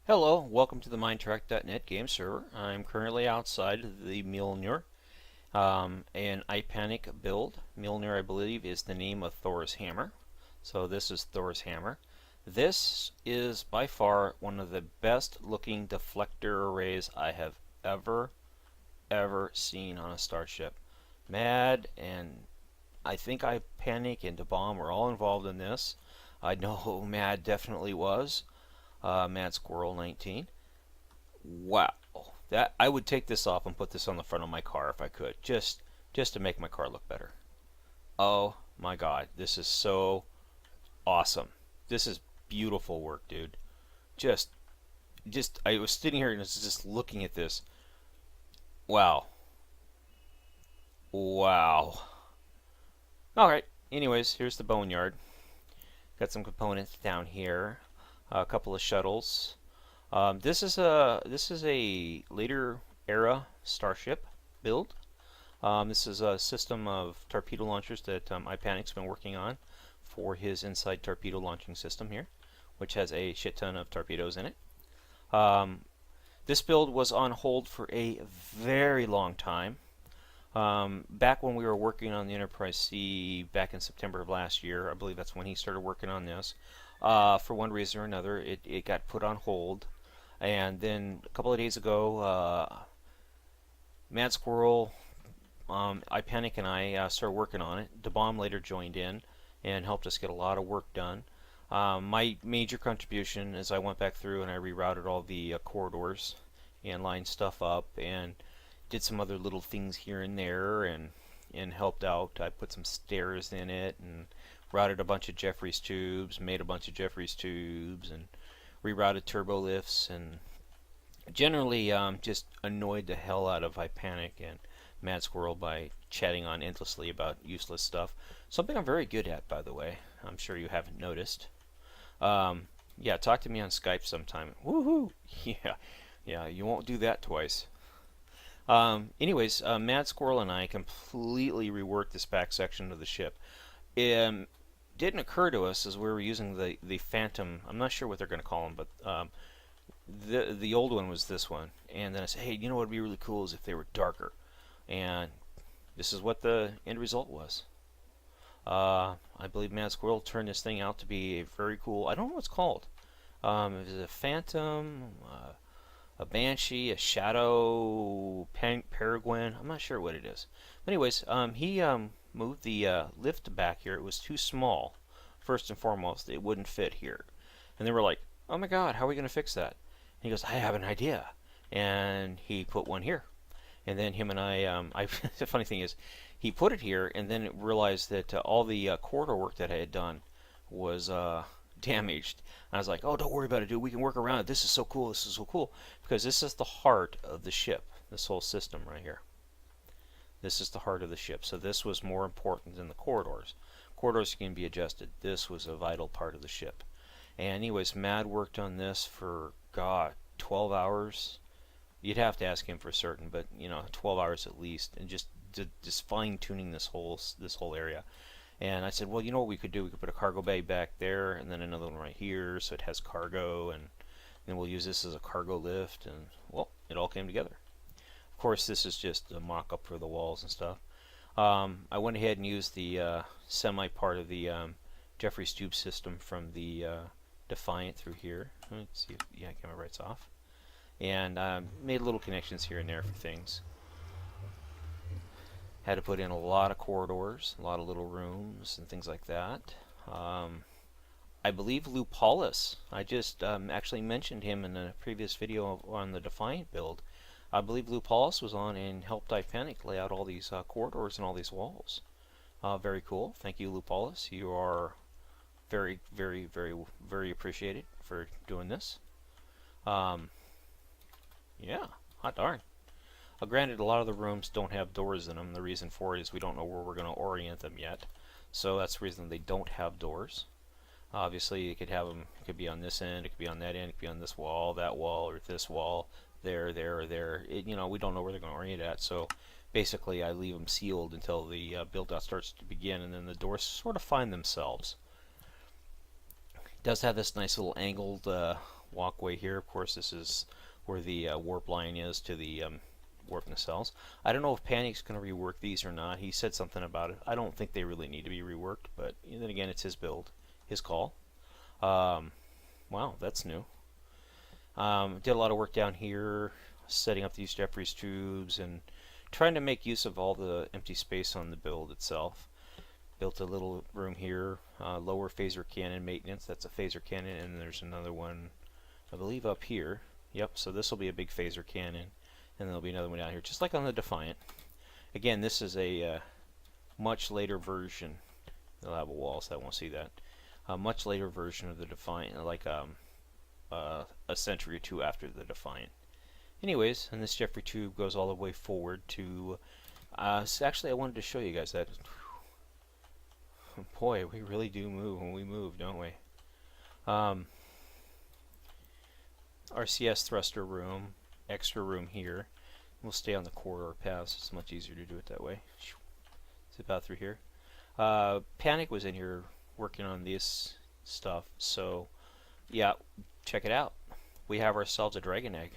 Hello, welcome to the MindTrack.net game server. I'm currently outside of the Mjolnir, an iPanic build. Mjolnir, I believe, is the name of Thor's hammer. So this is Thor's hammer. This is by far one of the best looking deflector arrays I have ever seen on a starship. Mad and I think iPanic and DeBomb were all involved in this. I know Mad definitely was. Mad Squirrel 19. Wow, that I would take this off and put this on the front of my car if I could, just to make my car look better. Oh my God, this is so awesome. This is beautiful work, dude. Just, just I was sitting here and was just looking at this. Wow, wow. All right. Anyways, here's the boneyard. Got some components down here. A couple of shuttles. This is a later era starship build. This is a system of torpedo launchers that iPanic's been working on for his inside torpedo launching system here, which has a shit ton of torpedoes in it. Um, this build was on hold for a very long time. Back when we were working on the Enterprise C back in September of last year, I believe that's when he started working on this. For one reason or another, it got put on hold. And then a couple of days ago, Mad Squirrel, iPanic, and I started working on it. DeBomb later joined in and helped us get a lot of work done. My major contribution is I went back through and I rerouted all the corridors and lined stuff up and did some other little things here and there and helped out. I put some stairs in it and routed a bunch of Jeffries tubes, made a bunch of Jeffries tubes, and rerouted turbo lifts, and generally just annoyed the hell out of iPanic and Mad Squirrel by chatting on endlessly about useless stuff. Something I'm very good at, by the way. I'm sure you haven't noticed. Yeah, talk to me on Skype sometime. Woohoo! Yeah, you won't do that twice. Anyways, Mad Squirrel and I completely reworked this back section of the ship. It didn't occur to us as we were using the Phantom. I'm not sure what they're going to call them, but the old one was this one. And then I said, hey, you know what would be really cool is if they were darker. And this is what the end result was. I believe Mad Squirrel turned this thing out to be a very cool. I don't know what it's called. It was a Phantom. A Banshee, a Shadow, Peregrine. I'm not sure what it is. But anyways, he moved the lift back here. It was too small. First and foremost, it wouldn't fit here. And they were like, oh my God, how are we going to fix that? And he goes, I have an idea. And he put one here. And then him and the funny thing is, he put it here and then realized that all the corridor work that I had done was damaged. And I was like, oh, don't worry about it, dude. We can work around it. This is so cool. This is so cool. Because this is the heart of the ship, this whole system right here. This is the heart of the ship. So this was more important than the corridors. Corridors can be adjusted. This was a vital part of the ship. And anyways, Mad worked on this for, God, 12 hours. You'd have to ask him for certain, but, 12 hours at least. And just fine-tuning this whole area. And I said, well, you know what we could do? We could put a cargo bay back there and then another one right here so it has cargo, and then we'll use this as a cargo lift, and, well, it all came together. Of course, this is just a mock-up for the walls and stuff. I went ahead and used the semi part of the Jeffries tube system from the Defiant through here. Let's see if, yeah, camera right's off. And made little connections here and there for things. Had to put in a lot of corridors, a lot of little rooms and things like that. I believe Lou Paulus, I just actually mentioned him in a previous video on the Defiant build. I believe Lou Paulus was on and helped iPanic lay out all these corridors and all these walls. Very cool. Thank you, Lou Paulus. You are very, very, very, very appreciated for doing this. Yeah, hot darn. Granted, a lot of the rooms don't have doors in them. The reason for it is we don't know where we're going to orient them yet. So that's the reason they don't have doors. Obviously, you could have them, it could be on this end, it could be on that end, it could be on this wall, that wall, or this wall, there, or there. We don't know where they're going to orient at. So basically, I leave them sealed until the build-out starts to begin, and then the doors sort of find themselves. It does have this nice little angled walkway here. Of course, this is where the warp line is to the warp nacelles. I don't know if Panic's going to rework these or not. He said something about it. I don't think they really need to be reworked, but then again, it's his build, his call. Wow, that's new. Did a lot of work down here, setting up these Jeffries tubes and trying to make use of all the empty space on the build itself. Built a little room here, lower phaser cannon maintenance. That's a phaser cannon, and there's another one, I believe, up here. Yep, so this will be a big phaser cannon, and there'll be another one down here, just like on the Defiant. Again, this is a much later version. They'll have a wall, so I won't see that. A much later version of the Defiant, like a century or two after the Defiant. Anyways, and this Jeffrey tube goes all the way forward to... so actually, I wanted to show you guys that. Boy, we really do move when we move, don't we? RCS thruster room, extra room here. We'll stay on the corridor paths. It's much easier to do it that way. Zip out through here. Panic was in here working on this stuff, so yeah, check it out. We have ourselves a dragon egg.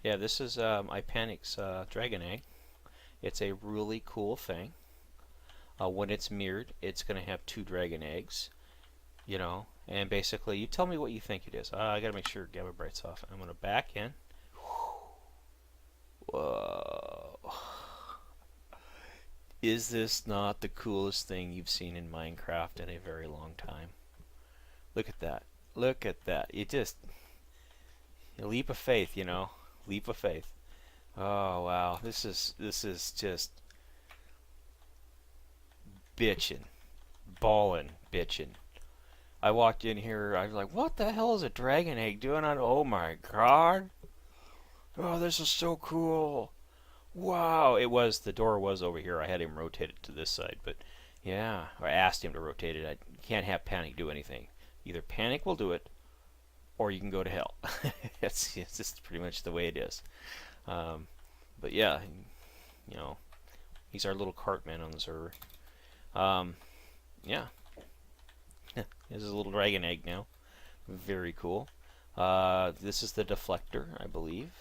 Yeah, this is iPanic's dragon egg. It's a really cool thing. When it's mirrored, it's going to have 2 dragon eggs, you know, and basically, you tell me what you think it is. I got to make sure Gamma Bright's off. I'm going to back in. Whoa. Is this not the coolest thing you've seen in Minecraft in a very long time? Look at that. Look at that. You just... a leap of faith, you know. Leap of faith. Oh, wow. This is just... bitchin', ballin', bitchin'. I walked in here, I was like, what the hell is a dragon egg doing on? Oh my god. Oh, this is so cool. Wow. The door was over here. I had him rotate it to this side, but yeah, I asked him to rotate it. I can't have Panic do anything. Either Panic will do it, or you can go to hell. It's just pretty much the way it is. But yeah, you know, he's our little cart man on the server. Yeah. This is a little dragon egg now. Very cool. This is the deflector, I believe.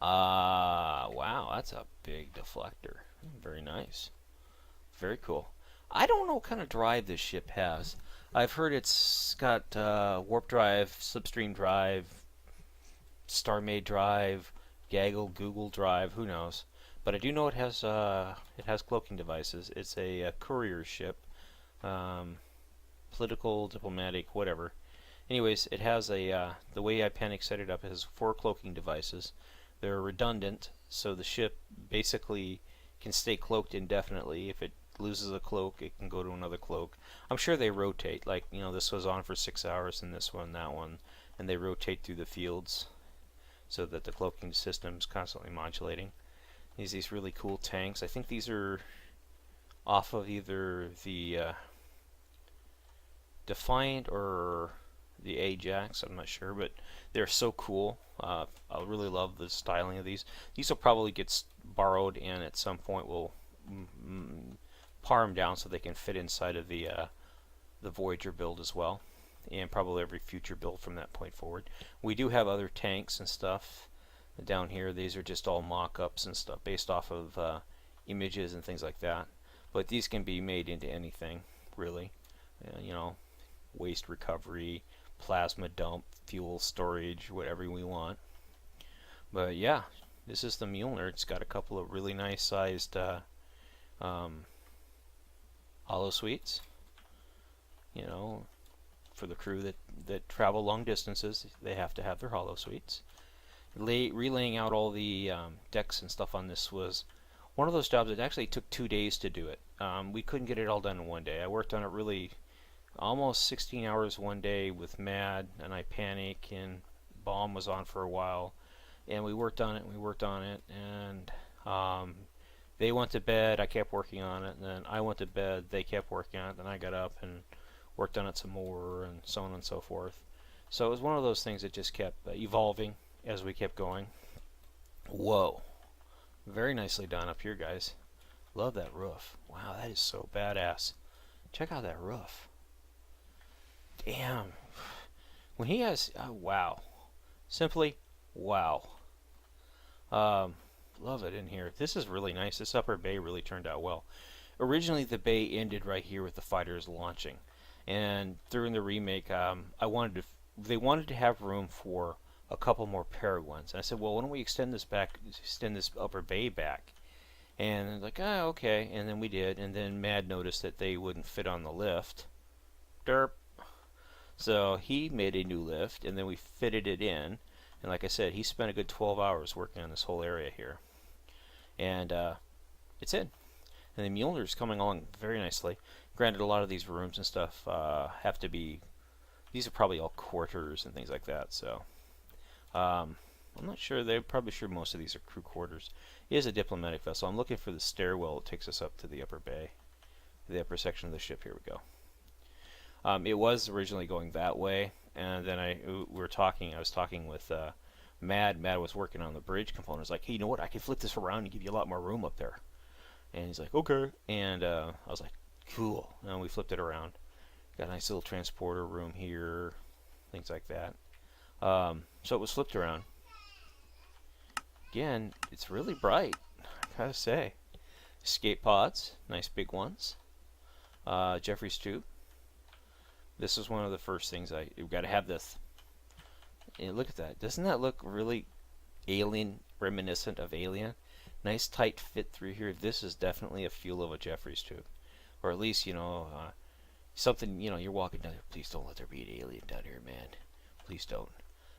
Wow, that's a big deflector. Very nice. Very cool. I don't know what kind of drive this ship has. I've heard it's got warp drive, slipstream drive, Starmade drive, Gaggle, Google drive, who knows. But I do know it has cloaking devices. It's a courier ship, political, diplomatic, whatever. Anyways, it has the way iPanic set it up, it has 4 cloaking devices. They're redundant, so the ship basically can stay cloaked indefinitely. If it loses a cloak, it can go to another cloak. I'm sure they rotate, like, you know, this was on for 6 hours and this one, that one, and they rotate through the fields so that the cloaking system is constantly modulating. These really cool tanks. I think these are off of either the Defiant or the Ajax. I'm not sure, but they're so cool. I really love the styling of these. These will probably get borrowed, and at some point we'll par them down so they can fit inside of the Voyager build as well, and probably every future build from that point forward. We do have other tanks and stuff down here. These are just all mock-ups and stuff based off of images and things like that. But these can be made into anything, really. You know, waste recovery, plasma dump, fuel storage, whatever we want. But yeah, this is the Mjolnir. It's got a couple of really nice sized hollow suites. You know, for the crew that travel long distances, they have to have their hollow suites. Relaying out all the decks and stuff on this was one of those jobs that actually took 2 days to do it. We couldn't get it all done in one day. I worked on it really almost 16 hours one day with Mad and iPanic, and Bomb was on for a while, and we worked on it and they went to bed, I kept working on it, and then I went to bed, they kept working on it, then I got up and worked on it some more, and so on and so forth. So it was one of those things that just kept evolving as we kept going. Whoa, very nicely done up here, guys. Love that roof. Wow, that is so badass. Check out that roof. Damn. when he has, wow, simply wow. Um, love it in here. This is really nice. This upper bay really turned out well. Originally, the bay ended right here with the fighters launching, and during the remake, they wanted to have room for a couple more paired ones. And I said, well, why don't we extend this upper bay back? And they're like, oh, okay. And then we did. And then Mad noticed that they wouldn't fit on the lift. Derp. So he made a new lift, and then we fitted it in. And like I said, he spent a good 12 hours working on this whole area here. And it's in. And the Mjolnir is coming along very nicely. Granted, a lot of these rooms and stuff have to be... These are probably all quarters and things like that, so... I'm not sure. They're probably sure most of these are crew quarters. It is a diplomatic vessel. I'm looking for the stairwell that takes us up to the upper bay. The upper section of the ship. Here we go. It was originally going that way, and then I was talking with Mad. Mad was working on the bridge component. I was like, hey, you know what? I can flip this around and give you a lot more room up there. And he's like, okay. And I was like, cool. And we flipped it around. Got a nice little transporter room here, things like that. So it was flipped around. Again, it's really bright, I gotta say. Escape pods, nice big ones. Jeffrey's tube. This is one of the first things you've got to have this. And look at that. Doesn't that look really Alien, reminiscent of Alien? Nice tight fit through here. This is definitely a feel of a Jeffrey's tube. Or at least, something, you're walking down there. Please don't let there be an alien down here, man. Please don't.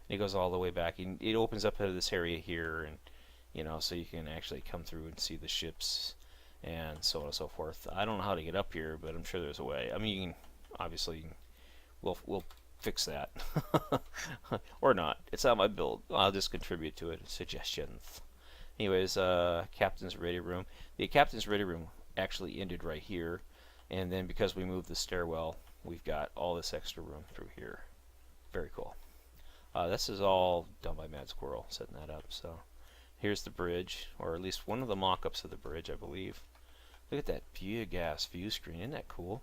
And it goes all the way back. And it opens up into this area here, and so you can actually come through and see the ships and so on and so forth. I don't know how to get up here, but I'm sure there's a way. I mean, you can, obviously, we'll fix that. Or not. It's not my build. I'll just contribute to it. Suggestions. Anyways, Captain's Ready Room. The Captain's Ready Room actually ended right here, and then because we moved the stairwell, we've got all this extra room through here. Very cool. This is all done by Mad Squirrel, setting that up. So here's the bridge, or at least one of the mock-ups of the bridge, I believe. Look at that big ass view screen. Isn't that cool?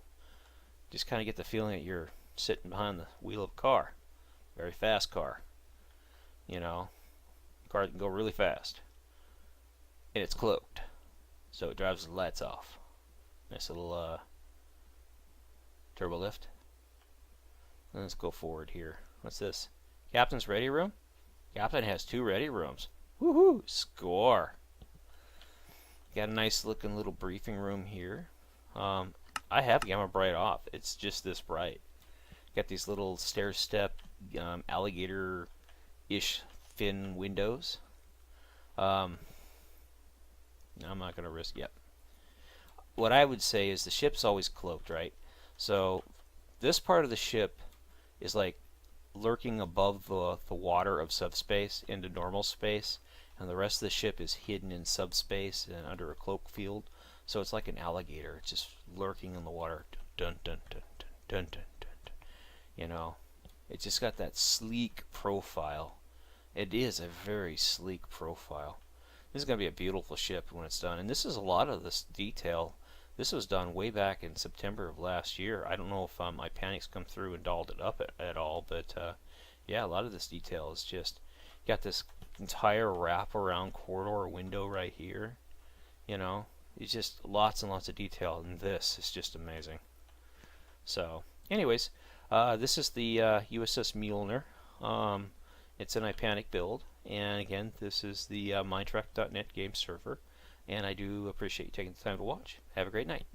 Just kind of get the feeling that you're sitting behind the wheel of a car. Very fast car. Car that can go really fast. And it's cloaked, so it drives the lights off. Nice little turbo lift. Let's go forward here. What's this? Captain's ready room? Captain has 2 ready rooms. Woohoo! Score! Got a nice looking little briefing room here. I have Gamma Bright off. It's just this bright. Got these little stair step alligator-ish fin windows. I'm not going to risk yet. What I would say is the ship's always cloaked, right? So this part of the ship is like lurking above the water of subspace into normal space, and the rest of the ship is hidden in subspace and under a cloak field. So it's like an alligator. It's just lurking in the water. Dun dun dun dun dun dun dun. dun. It's just got that sleek profile. It is a very sleek profile. This is going to be a beautiful ship when it's done. And this is a lot of this detail. This was done way back in September of last year. I don't know if my panics come through and dolled it up at all, but yeah, a lot of this detail is just got this entire wrap-around corridor window right here. It's just lots and lots of detail, and this is just amazing. So, anyways, this is the USS Mjolnir. It's an iPanic build, and again, this is the Mindtrack.net game server, and I do appreciate you taking the time to watch. Have a great night.